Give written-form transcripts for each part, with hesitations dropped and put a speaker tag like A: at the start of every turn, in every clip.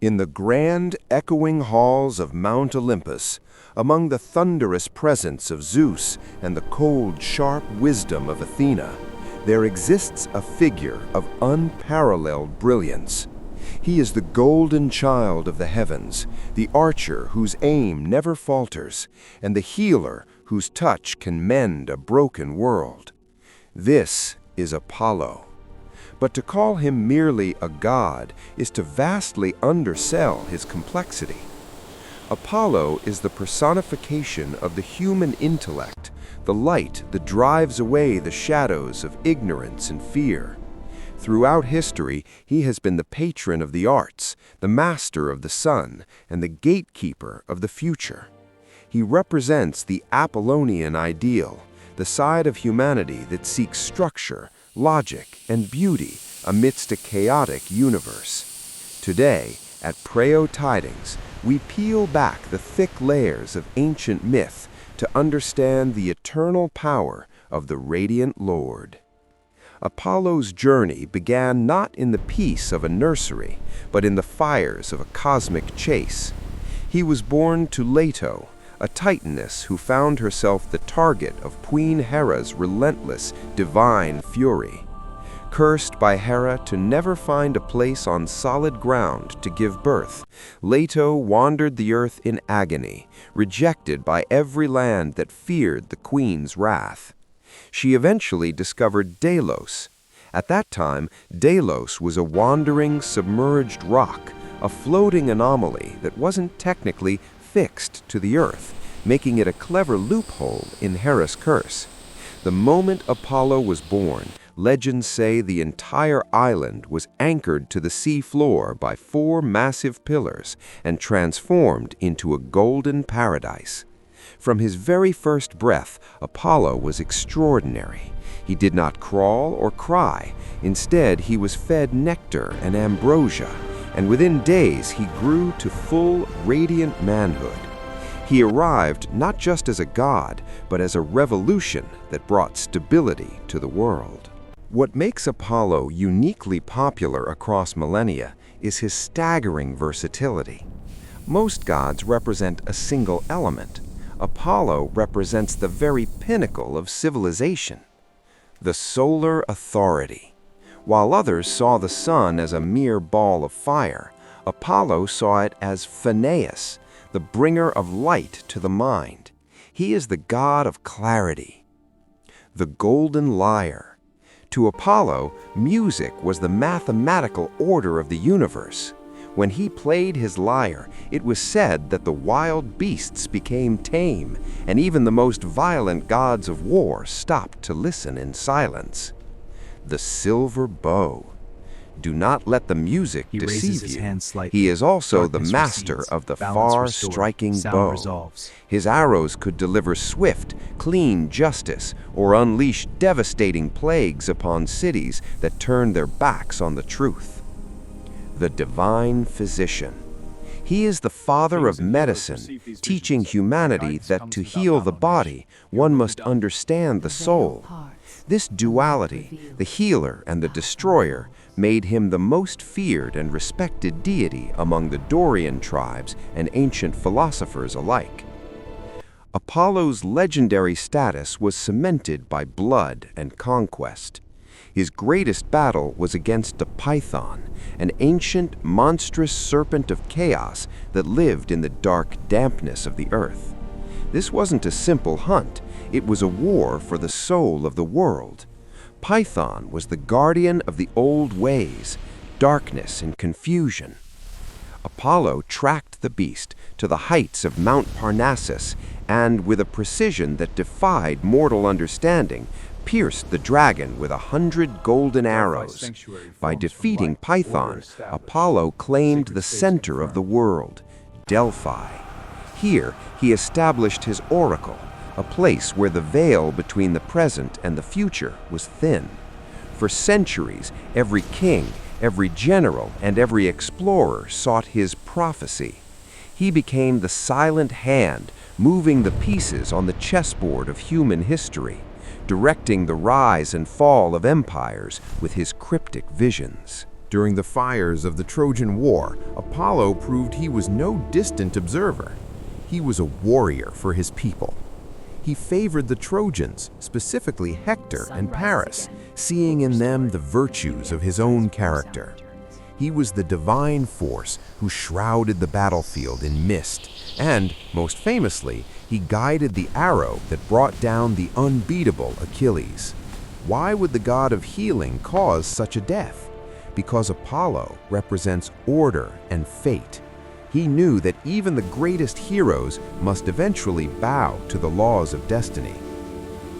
A: In the grand, echoing halls of Mount Olympus, among the thunderous presence of Zeus and the cold, sharp wisdom of Athena, there exists a figure of unparalleled brilliance. He is the golden child of the heavens, the archer whose aim never falters, and the healer whose touch can mend a broken world. This is Apollo. But to call him merely a god is to vastly undersell his complexity. Apollo is the personification of the human intellect, the light that drives away the shadows of ignorance and fear. Throughout history, he has been the patron of the arts, the master of the sun, and the gatekeeper of the future. He represents the Apollonian ideal, the side of humanity that seeks structure, logic, and beauty amidst a chaotic universe. Today, at Preyo Tidings, we peel back the thick layers of ancient myth to understand the eternal power of the radiant Lord. Apollo's journey began not in the peace of a nursery, but in the fires of a cosmic chase. He was born to Leto, a titaness who found herself the target of Queen Hera's relentless, divine fury. Cursed by Hera to never find a place on solid ground to give birth, Leto wandered the earth in agony, rejected by every land that feared the queen's wrath. She eventually discovered Delos. At that time, Delos was a wandering, submerged rock, a floating anomaly that wasn't technically fixed to the earth, making it a clever loophole in Hera's curse. The moment Apollo was born, legends say the entire island was anchored to the sea floor by 4 massive pillars and transformed into a golden paradise. From his very first breath, Apollo was extraordinary. He did not crawl or cry. Instead, he was fed nectar and ambrosia, and within days he grew to full, radiant manhood. He arrived not just as a god, but as a revolution that brought stability to the world. What makes Apollo uniquely popular across millennia is his staggering versatility. Most gods represent a single element. Apollo represents the very pinnacle of civilization, the solar authority. While others saw the sun as a mere ball of fire, Apollo saw it as Phineus, the bringer of light to the mind. He is the god of clarity, the golden lyre. To Apollo, music was the mathematical order of the universe. When he played his lyre, it was said that the wild beasts became tame, and even the most violent gods of war stopped to listen in silence. The silver bow. Do not let the music deceive you. He is also the master of the far-striking bow. His arrows could deliver swift, clean justice or unleash devastating plagues upon cities that turned their backs on the truth. The divine physician. He is the father of medicine, teaching humanity that to heal the body, one must understand the soul. This duality, the healer and the destroyer, made him the most feared and respected deity among the Dorian tribes and ancient philosophers alike. Apollo's legendary status was cemented by blood and conquest. His greatest battle was against the Python, an ancient, monstrous serpent of chaos that lived in the dark dampness of the earth. This wasn't a simple hunt, it was a war for the soul of the world. Python was the guardian of the old ways, darkness and confusion. Apollo tracked the beast to the heights of Mount Parnassus and, with a precision that defied mortal understanding, pierced the dragon with 100 golden arrows. By defeating Python, Apollo claimed the center of the world, Delphi. Here, he established his oracle, a place where the veil between the present and the future was thin. For centuries, every king, every general, and every explorer sought his prophecy. He became the silent hand, moving the pieces on the chessboard of human history, directing the rise and fall of empires with his cryptic visions. During the fires of the Trojan War, Apollo proved he was no distant observer. He was a warrior for his people. He favored the Trojans, specifically Hector and Paris, seeing in them the virtues of his own character. He was the divine force who shrouded the battlefield in mist, and, most famously, he guided the arrow that brought down the unbeatable Achilles. Why would the god of healing cause such a death? Because Apollo represents order and fate. He knew that even the greatest heroes must eventually bow to the laws of destiny.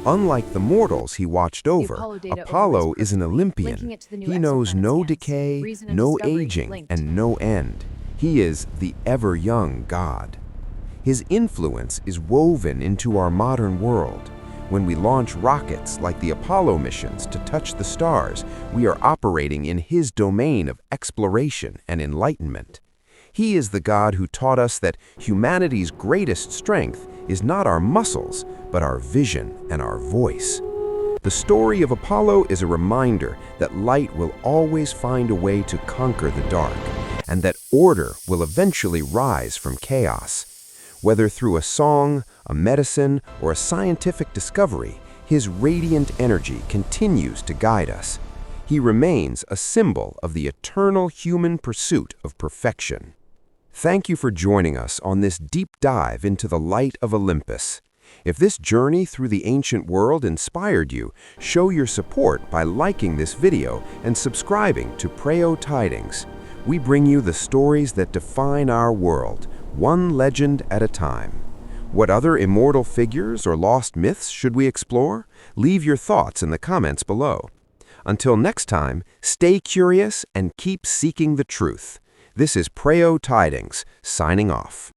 A: Unlike the mortals he watched over, Apollo is an Olympian. He knows no decay, no aging, and no end. He is the ever-young god. His influence is woven into our modern world. When we launch rockets like the Apollo missions to touch the stars, we are operating in his domain of exploration and enlightenment. He is the God who taught us that humanity's greatest strength is not our muscles, but our vision and our voice. The story of Apollo is a reminder that light will always find a way to conquer the dark, and that order will eventually rise from chaos. Whether through a song, a medicine, or a scientific discovery, his radiant energy continues to guide us. He remains a symbol of the eternal human pursuit of perfection. Thank you for joining us on this deep dive into the light of Olympus. If this journey through the ancient world inspired you, show your support by liking this video and subscribing to Preyo Tidings. We bring you the stories that define our world, one legend at a time. What other immortal figures or lost myths should we explore? Leave your thoughts in the comments below. Until next time, stay curious and keep seeking the truth. This is Preyo Tidings, signing off.